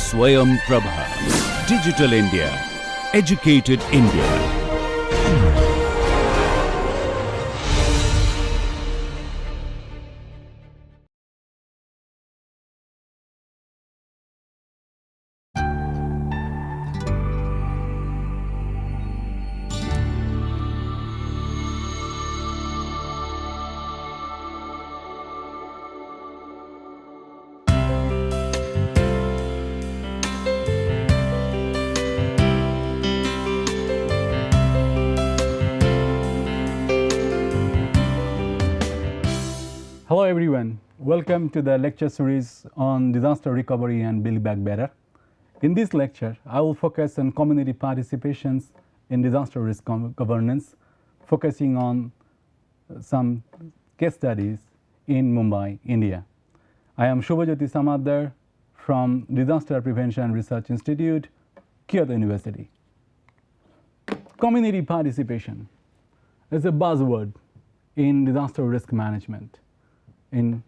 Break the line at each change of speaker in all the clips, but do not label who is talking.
Swayam Prabha. Digital India. Educated India.
Hello everyone, welcome to the lecture series on disaster recovery and Build Back Better. In this lecture, I will focus on community participations in disaster risk governance, focusing on some case studies in Mumbai, India. I am Shubhajyoti Samadar from Disaster Prevention and Research Institute, Kyoto University. Community participation is a buzzword in disaster risk management, in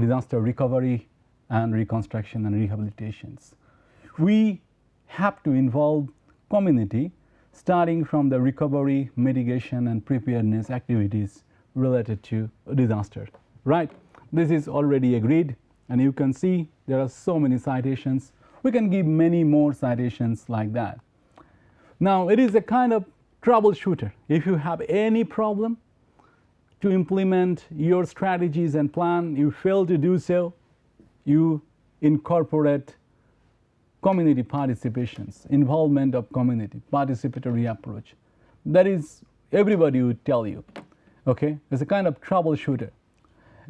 disaster recovery and reconstruction and rehabilitations. We have to involve community starting from the recovery, mitigation and preparedness activities related to disaster, right? This is already agreed, and you can see there are so many citations. We can give many more citations like that. Now, it is a kind of troubleshooter. If you have any problem to implement your strategies and plan, you fail to do so, you incorporate community participations, involvement of community, participatory approach. That is, everybody would tell you, okay? It's a kind of troubleshooter.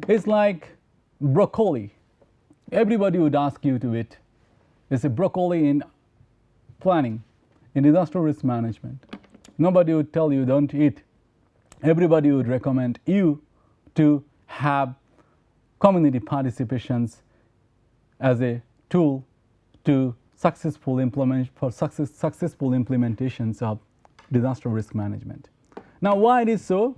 It's like broccoli. Everybody would ask you to eat. It's a broccoli in planning, in disaster risk management. Nobody would tell you don't eat. Everybody would recommend you to have community participations as a tool to successful implementations of disaster risk management. Now, why it is so?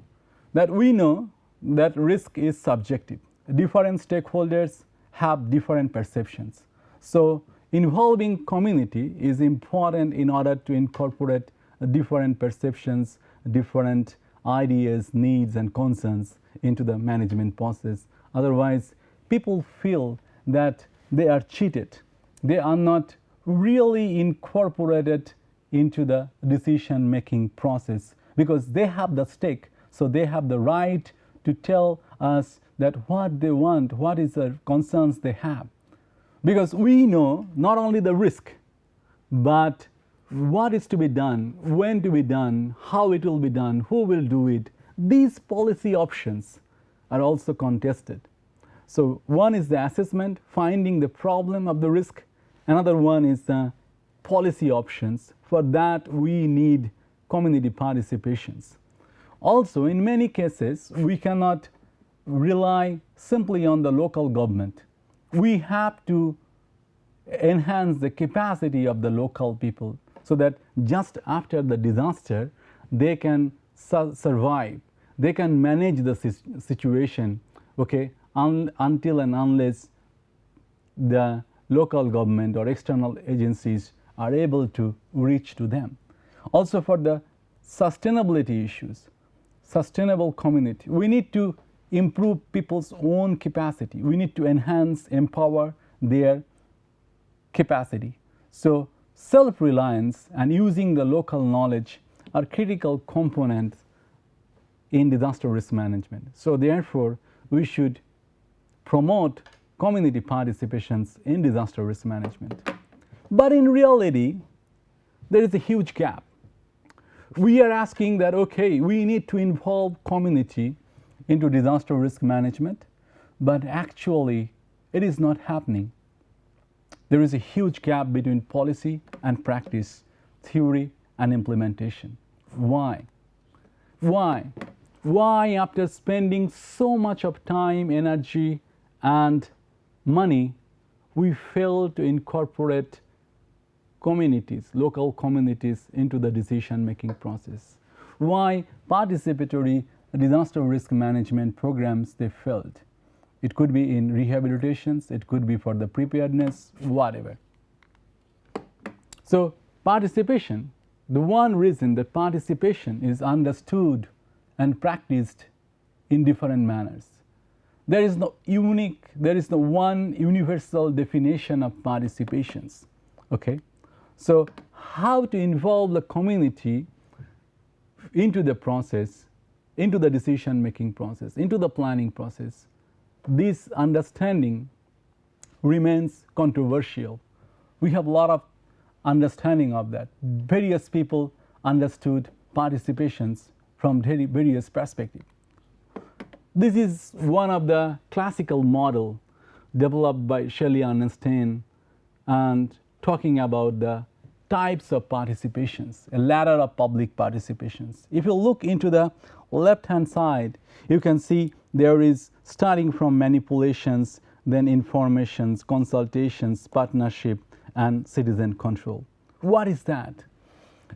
That we know that risk is subjective. Different stakeholders have different perceptions. So, involving community is important in order to incorporate different perceptions, different ideas, needs and concerns into the management process. Otherwise, people feel that they are cheated. They are not really incorporated into the decision-making process because they have the stake, so they have the right to tell us that what they want, what is the concerns they have. Because we know not only the risk, but what is to be done, when to be done, how it will be done, who will do it. These policy options are also contested. So, one is the assessment, finding the problem of the risk. Another one is the policy options. For that, we need community participations. Also, in many cases, we cannot rely simply on the local government. We have to enhance the capacity of the local people, so that just after the disaster, they can survive, they can manage the situation, okay, until and unless the local government or external agencies are able to reach to them. Also, for the sustainability issues, sustainable community, we need to improve people's own capacity. We need to enhance, empower their capacity. So, self-reliance and using the local knowledge are critical components in disaster risk management. So, therefore, we should promote community participations in disaster risk management. But in reality, there is a huge gap. We are asking that, okay, we need to involve community into disaster risk management, but actually it is not happening. There is a huge gap between policy and practice, theory and implementation. Why? Why? Why, after spending so much of time, energy and money, we fail to incorporate communities, local communities into the decision-making process? Why participatory disaster risk management programs, they failed? It could be in rehabilitations, it could be for the preparedness, whatever. So participation, the one reason that participation is understood and practiced in different manners. There is no one universal definition of participations. Okay? So how to involve the community into the process, into the decision making process, into the planning process, this understanding remains controversial. We have a lot of understanding of that. Various people understood participations from various perspectives. This is one of the classical model developed by Shelley and Stein, and talking about the types of participations, a ladder of public participations. If you look into the left hand side, you can see there is starting from manipulations, then informations, consultations, partnership, and citizen control. What is that?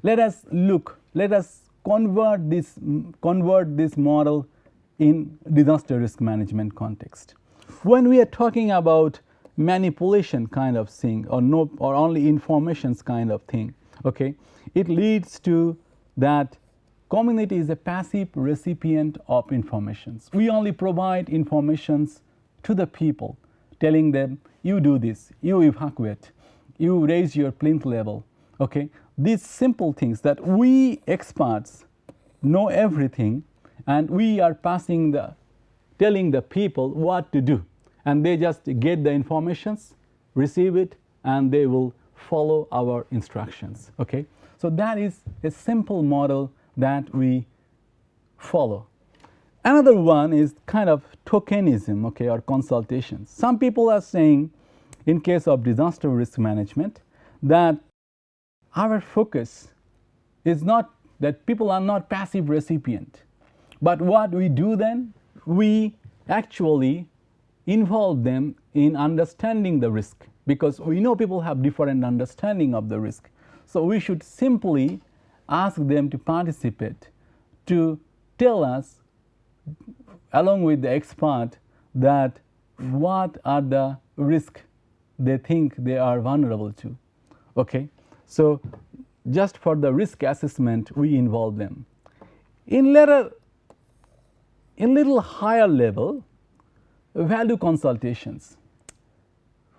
Let us convert this model in disaster risk management context. When we are talking about manipulation kind of thing, or only informations kind of thing, okay, it leads to that community is a passive recipient of informations. We only provide informations to the people, telling them, you do this, you evacuate, you raise your plinth level. Okay, these simple things that we experts know everything, and we are telling the people what to do, and they just get the informations, receive it, and they will follow our instructions. Okay, so that is a simple model that we follow. Another one is kind of tokenism, okay, or consultations. Some people are saying, in case of disaster risk management, that our focus is not that people are not passive recipient, but what we do then, we actually involve them in understanding the risk, because we know people have different understanding of the risk. So we should simply ask them to participate, to tell us, along with the expert, that what are the risks they think they are vulnerable to. Okay, so just for the risk assessment, we involve them. In little higher level, value consultations,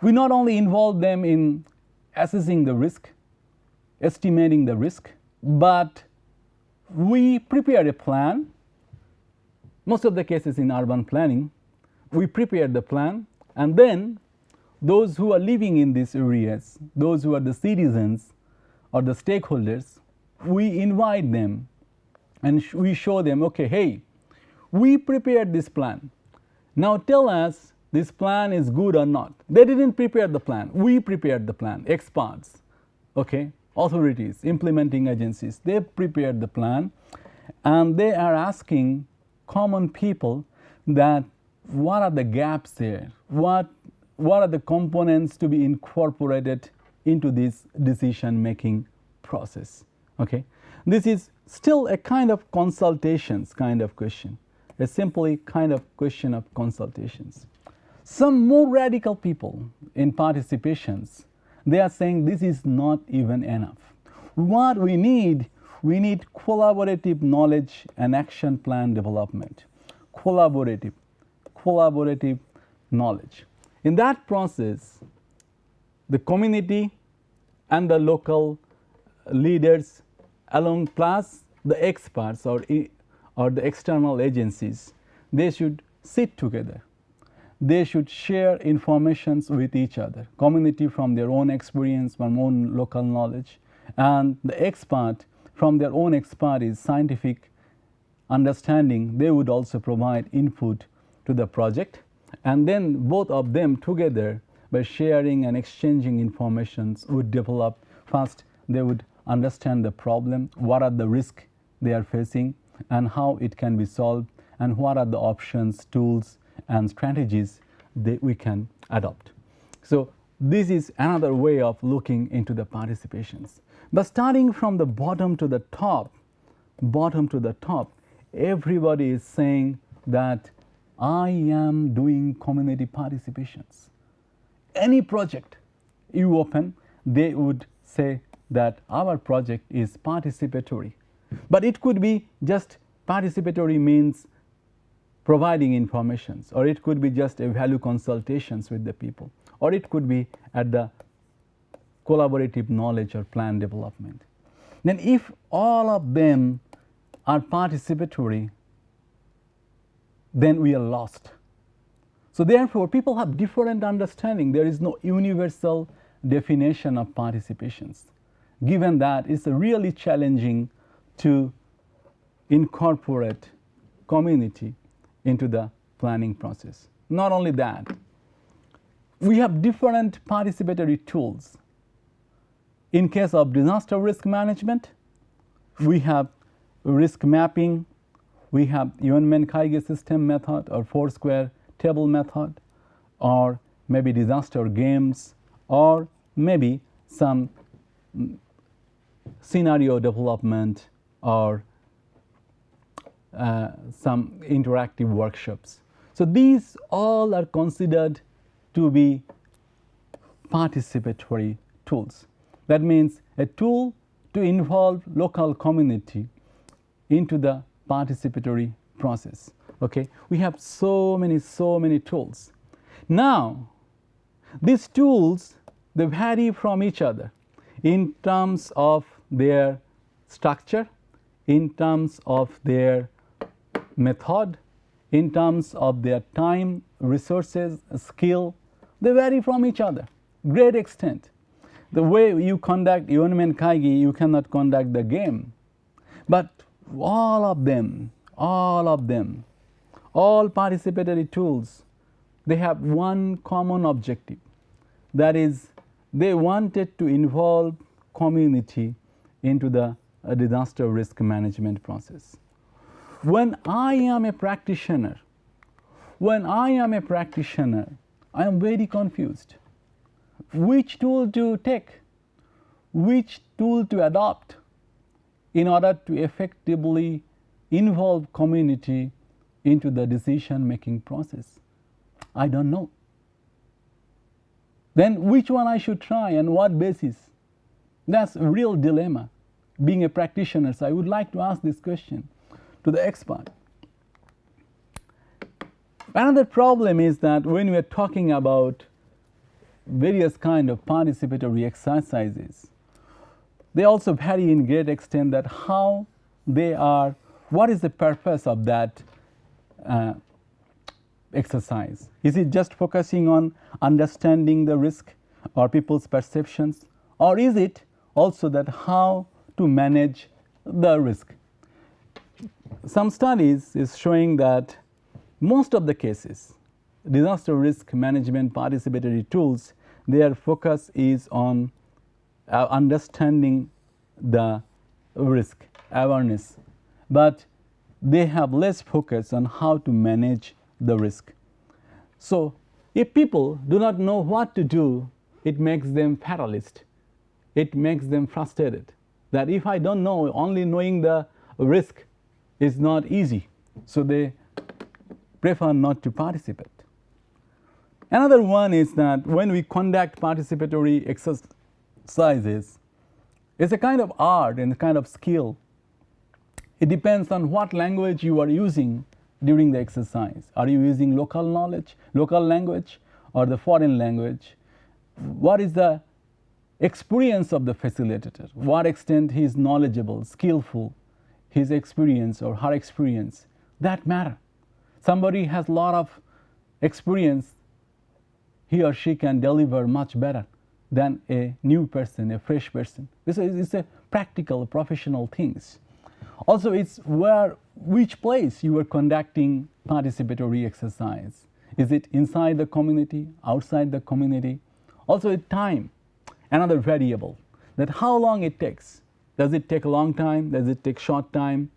we not only involve them in assessing the risk, estimating the risk, but we prepare a plan. Most of the cases in urban planning, we prepare the plan, and then those who are living in these areas, those who are the citizens or the stakeholders, we invite them and we show them, okay, hey, we prepared this plan. Now tell us this plan is good or not. They didn't prepare the plan. We prepared the plan, experts, okay, authorities, implementing agencies, they prepared the plan, and they are asking common people that what are the gaps there, what are the components to be incorporated into this decision making process. Okay, this is still a kind of consultations kind of question, a simply kind of question of consultations. Some more radical people in participations, they are saying this is not even enough. What we need collaborative knowledge and action plan development. Collaborative knowledge. In that process, the community and the local leaders, along plus the experts or the external agencies, they should sit together. They should share information with each other, community from their own experience, from own local knowledge, and the expert from their own expertise, scientific understanding, they would also provide input to the project. And then both of them together, by sharing and exchanging information, would develop. First, they would understand the problem, what are the risks they are facing, and how it can be solved, and what are the options, tools, and strategies that we can adopt. So this is another way of looking into the participations. But starting from the bottom to the top, everybody is saying that I am doing community participations. Any project you open, they would say, that our project is participatory. But it could be just participatory means providing informations, or it could be just a value consultations with the people, or it could be at the collaborative knowledge or plan development. Then if all of them are participatory, then we are lost. So therefore, people have different understanding. There is no universal definition of participations, given that it's really challenging to incorporate community into the planning process. Not only that, we have different participatory tools. In case of disaster risk management, we have risk mapping, we have Yuanmen-Kaige system method or Foursquare table method, or maybe disaster games, or maybe some scenario development, or some interactive workshops. So these all are considered to be participatory tools. That means a tool to involve local community into the participatory process. Okay, we have so many tools. Now, these tools, they vary from each other in terms of their structure, in terms of their method, in terms of their time, resources, skill. They vary from each other, great extent. The way you conduct Yuanmen-Kaige, you cannot conduct the game. But all participatory tools, they have one common objective. That is, they wanted to involve community into the disaster risk management process. When I am a practitioner, I am very confused. Which tool to take, which tool to adopt in order to effectively involve community into the decision-making process? I don't know. Then which one I should try and what basis? That's a real dilemma. Being a practitioner, so I would like to ask this question to the expert. Another problem is that when we are talking about various kind of participatory exercises, they also vary in great extent that how they are, what is the purpose of that exercise? Is it just focusing on understanding the risk or people's perceptions, or is it also that how to manage the risk? Some studies is showing that most of the cases, disaster risk management participatory tools, their focus is on understanding the risk, awareness, but they have less focus on how to manage the risk. So if people do not know what to do, it makes them fatalist. It makes them frustrated, that if I don't know, only knowing the risk is not easy, so they prefer not to participate. Another one is that when we conduct participatory exercises, it's a kind of art and a kind of skill. It depends on what language you are using during the exercise. Are you using local knowledge, local language, or the foreign language? What is the experience of the facilitator? What extent he is knowledgeable, skillful, his experience or her experience, that matter. Somebody has a lot of experience, he or she can deliver much better than a new person, a fresh person. This is a practical, professional things. Also, it's which place you are conducting participatory exercise. Is it inside the community, outside the community? Also, time, another variable, that how long it takes. Does it take a long time? Does it take short time?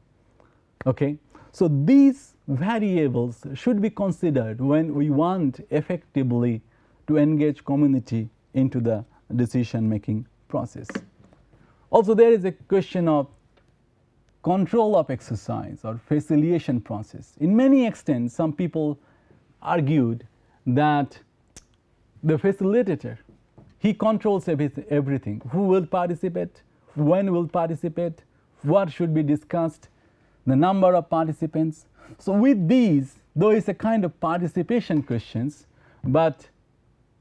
Okay, so these variables should be considered when we want effectively to engage community into the decision-making process. Also, there is a question of control of exercise or facilitation process. In many extents, some people argued that the facilitator, he controls everything. Who will participate, when will participate, what should be discussed, the number of participants. So with these, though it's a kind of participation questions, but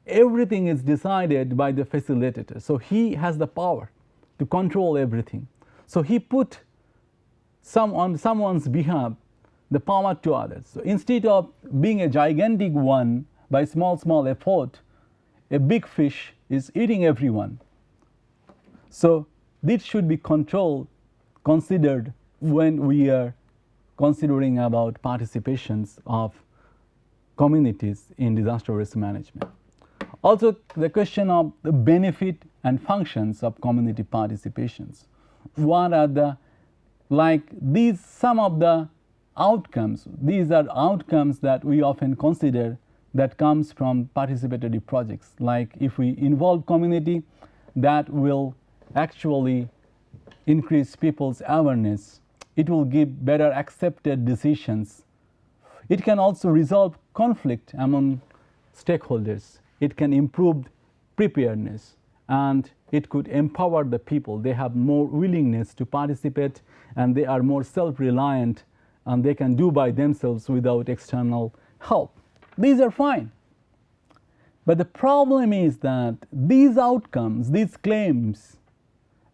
everything is decided by the facilitator. So he has the power to control everything. So he put on someone's behalf the power to others. So instead of being a gigantic one by small effort, a big fish is eating everyone. So this should be considered when we are considering about participations of communities in disaster risk management. Also, the question of the benefit and functions of community participations. What are the, like these, some of the outcomes, these are outcomes that we often consider that comes from participatory projects. Like if we involve community, that will actually increase people's awareness. It will give better accepted decisions. It can also resolve conflict among stakeholders. It can improve preparedness, and it could empower the people. They have more willingness to participate, and they are more self-reliant, and they can do by themselves without external help. These are fine. But the problem is that these outcomes, these claims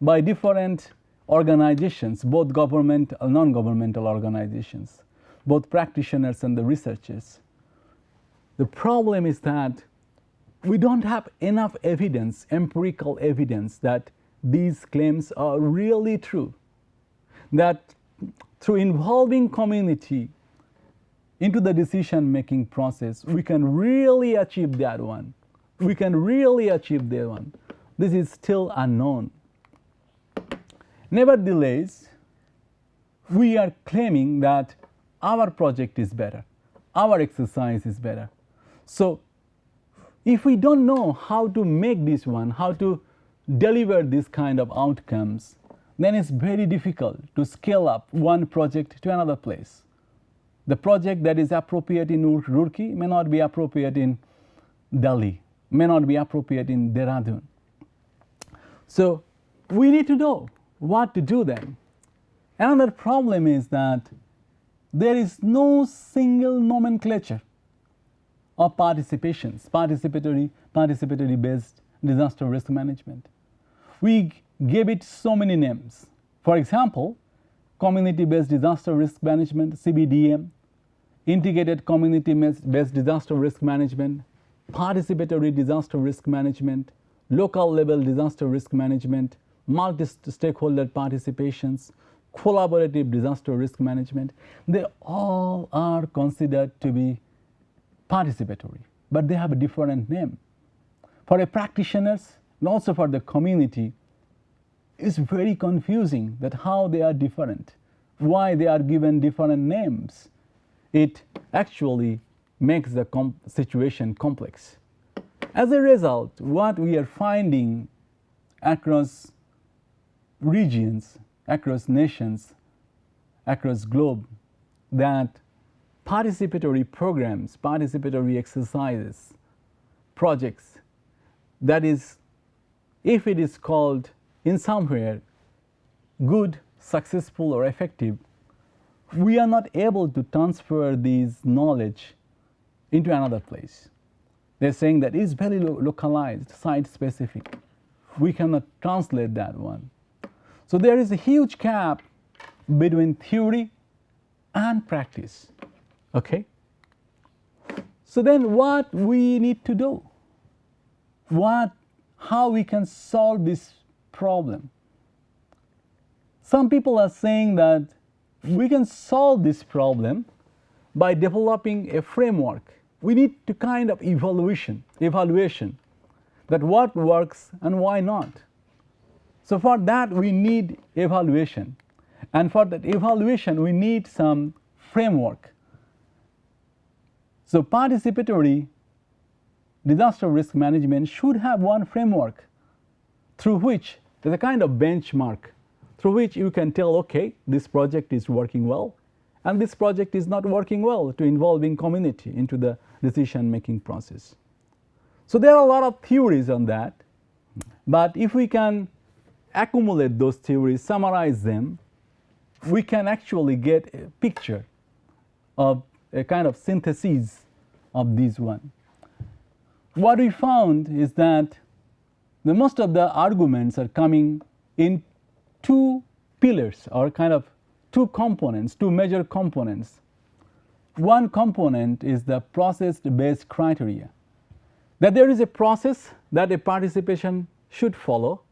by different organizations, both governmental and non-governmental organizations, both practitioners and the researchers, the problem is that we don't have enough evidence, empirical evidence, that these claims are really true. That through involving community into the decision-making process, we can really achieve that one. We can really achieve that one. This is still unknown. Nevertheless, we are claiming that our project is better, our exercise is better. So if we don't know how to make this one, how to deliver this kind of outcomes, then it's very difficult to scale up one project to another place. The project that is appropriate in Roorkee may not be appropriate in Delhi, may not be appropriate in Dehradun. So we need to know what to do then. Another problem is that there is no single nomenclature of participations, participatory based disaster risk management. We gave it so many names. For example, community based disaster risk management, CBDM, integrated community based disaster risk management, participatory disaster risk management, local level disaster risk management, multi-stakeholder participations, collaborative disaster risk management. They all are considered to be participatory, but they have a different name. For the practitioners and also for the community, it's very confusing that how they are different, why they are given different names. It actually makes the situation complex. As a result, what we are finding across regions, across nations, across globe, that participatory programs, participatory exercises, projects, that is, if it is called in somewhere good, successful or effective, we are not able to transfer these knowledge into another place. They're saying that it's very localized, site-specific. We cannot translate that one. So there is a huge gap between theory and practice. Okay? So then what we need to do? How we can solve this problem? Some people are saying that we can solve this problem by developing a framework. We need to kind of evaluation that what works and why not. So for that we need evaluation, and for that evaluation we need some framework. So participatory disaster risk management should have one framework through which there's a kind of benchmark through which you can tell, okay, this project is working well and this project is not working well, to involving community into the decision making process. So there are a lot of theories on that, But if we can accumulate those theories, summarize them, we can actually get a picture of a kind of synthesis of these one. What we found is that the most of the arguments are coming in two pillars, or kind of two components, two major components. One component is the process-based criteria, that there is a process that a participation should follow,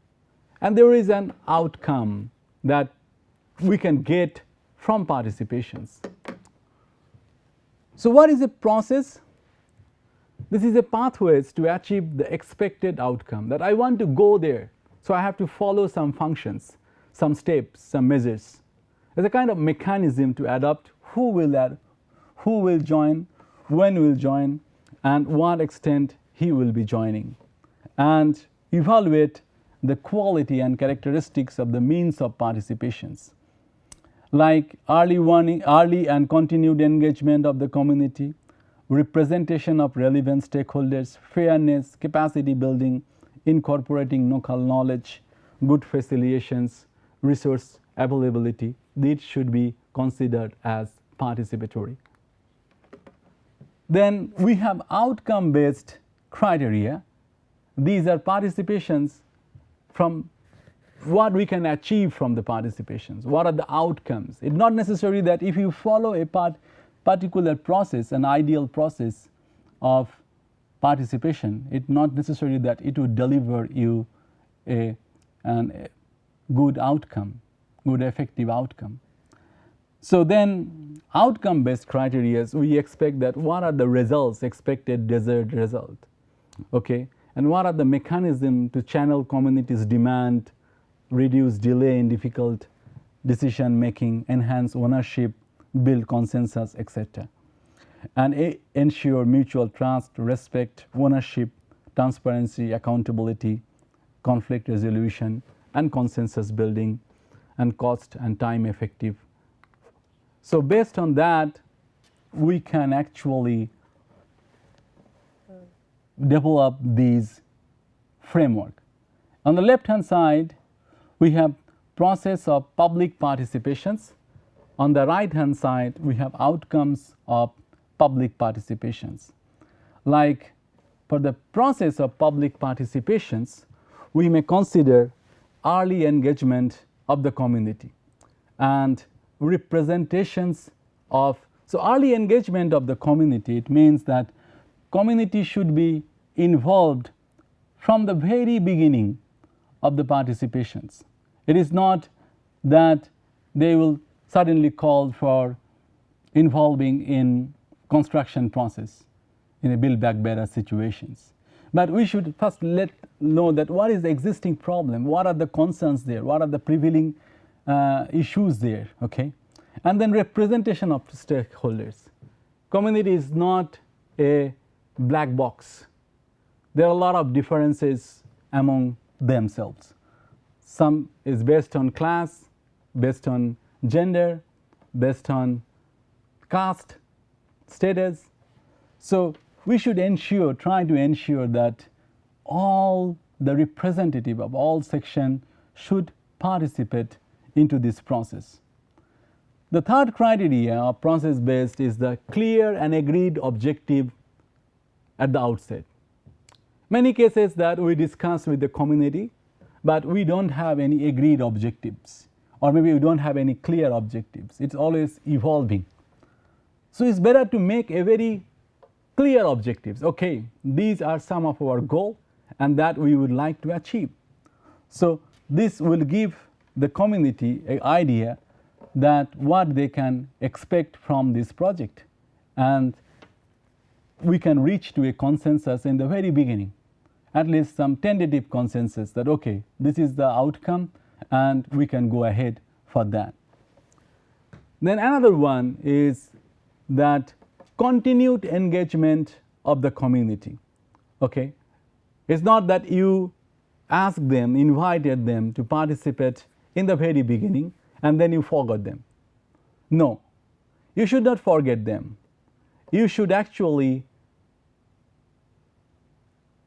and there is an outcome that we can get from participations. So what is a process? This is a pathways to achieve the expected outcome, that I want to go there, so I have to follow some functions, some steps, some measures. It's a kind of mechanism to adopt who will join, when will join, and what extent he will be joining, and evaluate the quality and characteristics of the means of participations, like early and continued engagement of the community, representation of relevant stakeholders, fairness, capacity building, incorporating local knowledge, good facilitations, resource availability. These should be considered as participatory. Then we have outcome-based criteria. These are participations from what we can achieve from the participations. What are the outcomes? It's not necessary that if you follow a particular process, an ideal process of participation, it's not necessary that it will deliver you a good outcome, good effective outcome. So then outcome-based criteria, we expect that what are the results, expected desired result, okay? And what are the mechanisms to channel communities' demand, reduce delay in difficult decision making, enhance ownership, build consensus, etc. And ensure mutual trust, respect, ownership, transparency, accountability, conflict resolution, and consensus building, and cost and time effective. So based on that, we can actually develop these framework. On the left hand side, we have process of public participations. On the right hand side, we have outcomes of public participations. Like for the process of public participations, we may consider early engagement of the community and representations of, so early engagement of the community, it means that community should be involved from the very beginning of the participations. It is not that they will suddenly call for involving in construction process in a build back better situations. But we should first know that what is the existing problem, what are the concerns there, what are the prevailing issues there, okay? And then representation of stakeholders. Community is not a black box. There are a lot of differences among themselves. Some is based on class, based on gender, based on caste, status. So we should ensure, try to ensure that all the representative of all sections should participate into this process. The third criteria of process based is the clear and agreed objective at the outset. Many cases that we discuss with the community, but we don't have any agreed objectives, or maybe we don't have any clear objectives. It's always evolving. So it's better to make a very clear objectives. Okay, these are some of our goals and that we would like to achieve. So this will give the community an idea that what they can expect from this project, and we can reach to a consensus in the very beginning, at least some tentative consensus that okay, this is the outcome and we can go ahead for that. Then another one is that continued engagement of the community. Okay, it's not that you ask them, invited them to participate in the very beginning and then you forgot them. No, you should not forget them. You should actually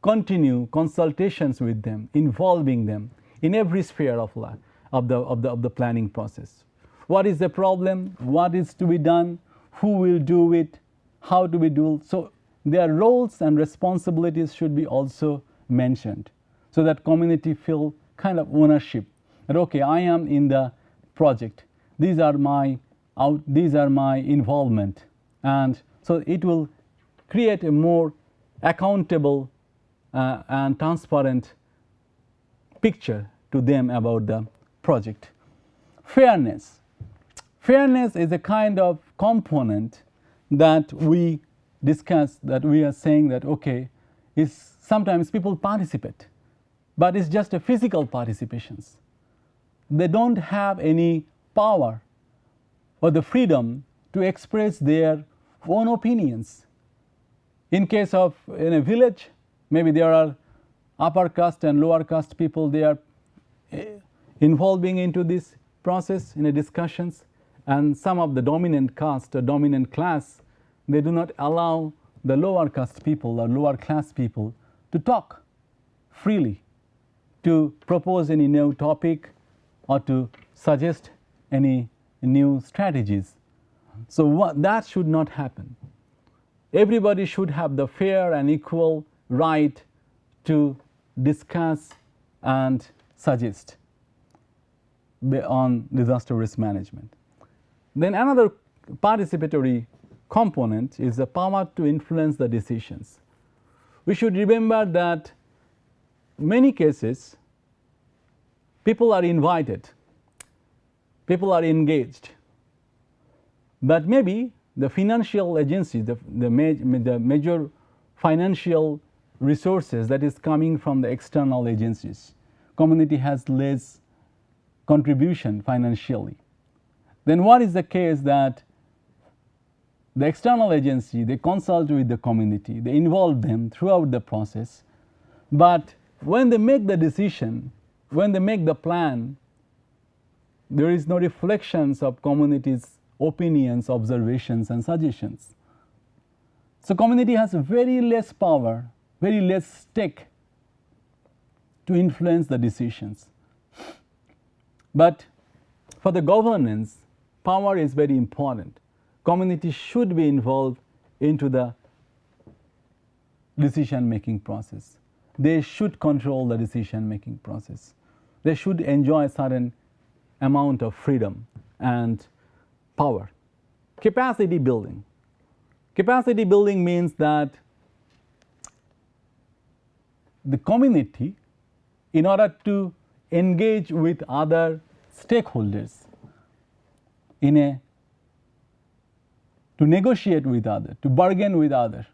continue consultations with them, involving them in every sphere of life, of the planning process. What is the problem? What is to be done? Who will do it? How do we do? So their roles and responsibilities should be also mentioned, so that community feel kind of ownership. That okay, I am in the project. These are my involvement, and so it will create a more accountable and transparent picture to them about the project. Fairness. Fairness is a kind of component that we discuss, that we are saying that okay, is sometimes people participate, but it's just a physical participations. They don't have any power or the freedom to express their own opinions. In case of in a village, maybe there are upper caste and lower caste people, they are involving into this process in a discussions, and some of the dominant caste or dominant class, they do not allow the lower caste people or lower class people to talk freely, to propose any new topic or to suggest any new strategies. So that should not happen. Everybody should have the fair and equal right to discuss and suggest on disaster risk management. Then another participatory component is the power to influence the decisions. We should remember that many cases people are invited, people are engaged, but maybe the financial agency, the major financial resources that is coming from the external agencies, community has less contribution financially. Then what is the case that the external agency, they consult with the community, they involve them throughout the process, but when they make the decision, when they make the plan, there is no reflections of community's opinions, observations and suggestions. So community has very less power, very less stake to influence the decisions. But for the governance, power is very important. Community should be involved into the decision-making process. They should control the decision-making process. They should enjoy a certain amount of freedom and power. Capacity building. Capacity building means that the community, in order to engage with other stakeholders to negotiate with others, to bargain with others,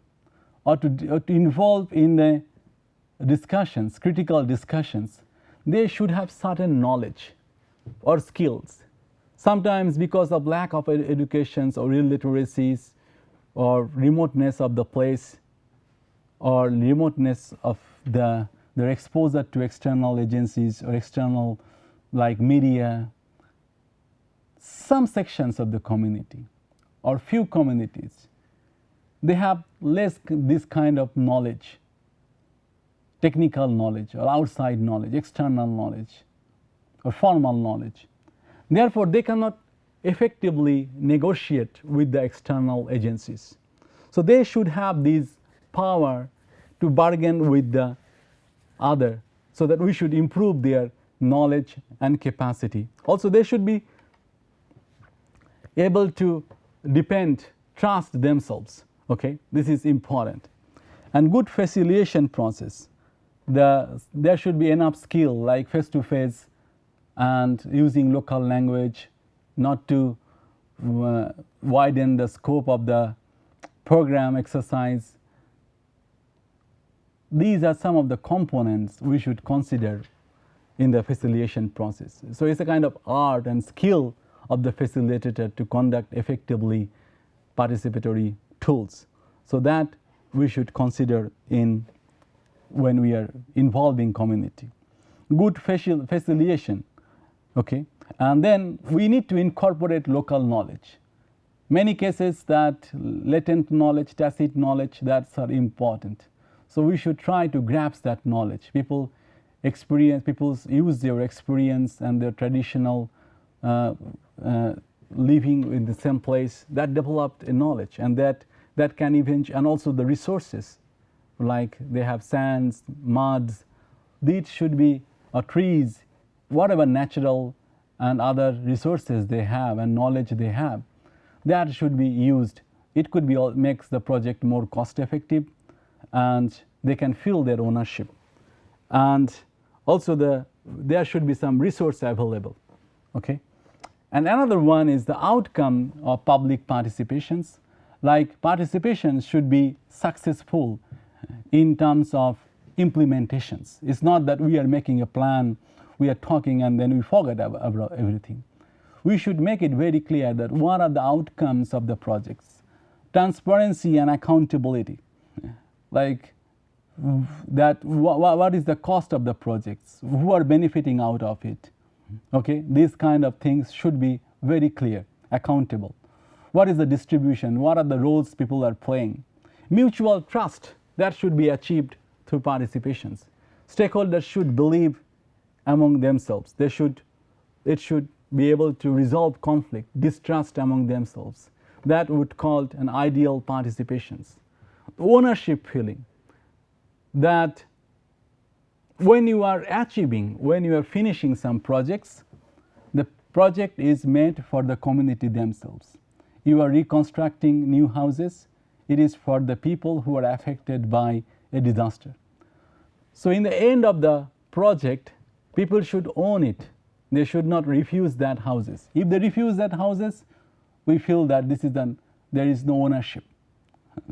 or to involve in the discussions, critical discussions, they should have certain knowledge or skills. Sometimes because of lack of educations or illiteracies or remoteness of the place or remoteness of their exposure to external agencies or external like media, some sections of the community or few communities, they have less this kind of knowledge, technical knowledge or outside knowledge, external knowledge or formal knowledge. Therefore, they cannot effectively negotiate with the external agencies. So they should have this power to bargain with the other, so that we should improve their knowledge and capacity. Also, they should be able to trust themselves. Okay, this is important. And good facilitation process. There should be enough skill, like face-to-face and using local language, not to widen the scope of the program exercise. These are some of the components we should consider in the facilitation process. So it's a kind of art and skill of the facilitator to conduct effectively participatory tools. So that we should consider when we are involving community. Good facilitation, okay, and then we need to incorporate local knowledge. Many cases that latent knowledge, tacit knowledge, that's are important. So we should try to grasp that knowledge. People use their experience and their traditional living in the same place that developed a knowledge, and that can eventually, and also the resources, like they have sands, muds, these should be, or trees, whatever natural and other resources they have and knowledge they have, that should be used. It could be makes the project more cost effective, and they can feel their ownership. And also there should be some resource available. Okay. And another one is the outcome of public participations. Like participation should be successful in terms of implementations. It's not that we are making a plan, we are talking, and then we forget about everything. We should make it very clear that what are the outcomes of the projects. Transparency and accountability. Like that, what is the cost of the projects? Who are benefiting out of it? Okay, these kind of things should be very clear, accountable. What is the distribution? What are the roles people are playing? Mutual trust, that should be achieved through participations. Stakeholders should believe among themselves. It should be able to resolve conflict, distrust among themselves. That would call an ideal participations. Ownership feeling, that when you are achieving, when you are finishing some projects, the project is made for the community themselves. You are reconstructing new houses, it is for the people who are affected by a disaster. So in the end of the project, people should own it. They should not refuse that houses. If they refuse that houses, we feel that there is no ownership.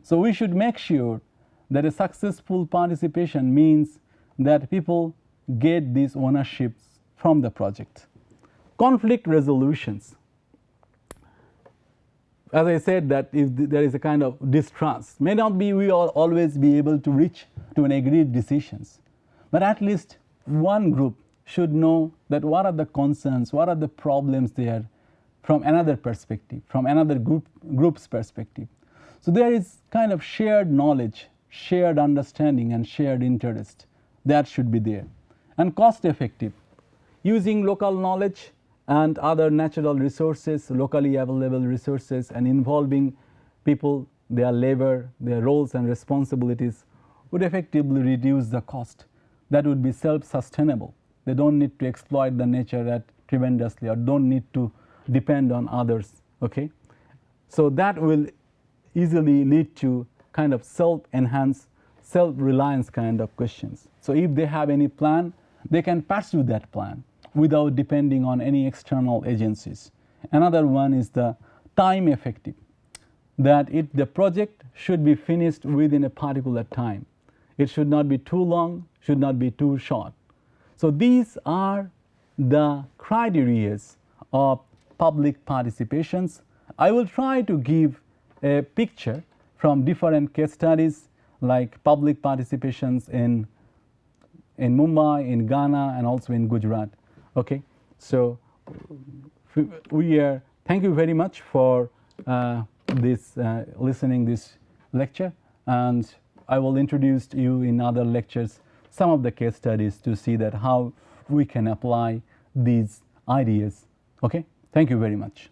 So we should make sure that a successful participation means that people get these ownerships from the project. Conflict resolutions. As I said, that if there is a kind of distrust, may not be we all always be able to reach to an agreed decisions, but at least one group should know that what are the concerns, what are the problems there from another perspective, from another group's perspective. So there is kind of shared knowledge, shared understanding, and shared interest that should be there. And cost effective, using local knowledge and other natural resources, locally available resources, and involving people, their labor, their roles and responsibilities would effectively reduce the cost. That would be self-sustainable. They don't need to exploit the nature tremendously, or don't need to depend on others. Okay, so that will easily lead to kind of self-enhance, self-reliance kind of questions. So if they have any plan, they can pursue that plan without depending on any external agencies. Another one is the time effective, that the project should be finished within a particular time. It should not be too long, should not be too short. So these are the criteria of public participations. I will try to give a picture from different case studies, like public participations in Mumbai, in Ghana, and also in Gujarat. Okay, so thank you very much for listening this lecture, and I will introduce to you in other lectures some of the case studies to see that how we can apply these ideas. Okay, thank you very much.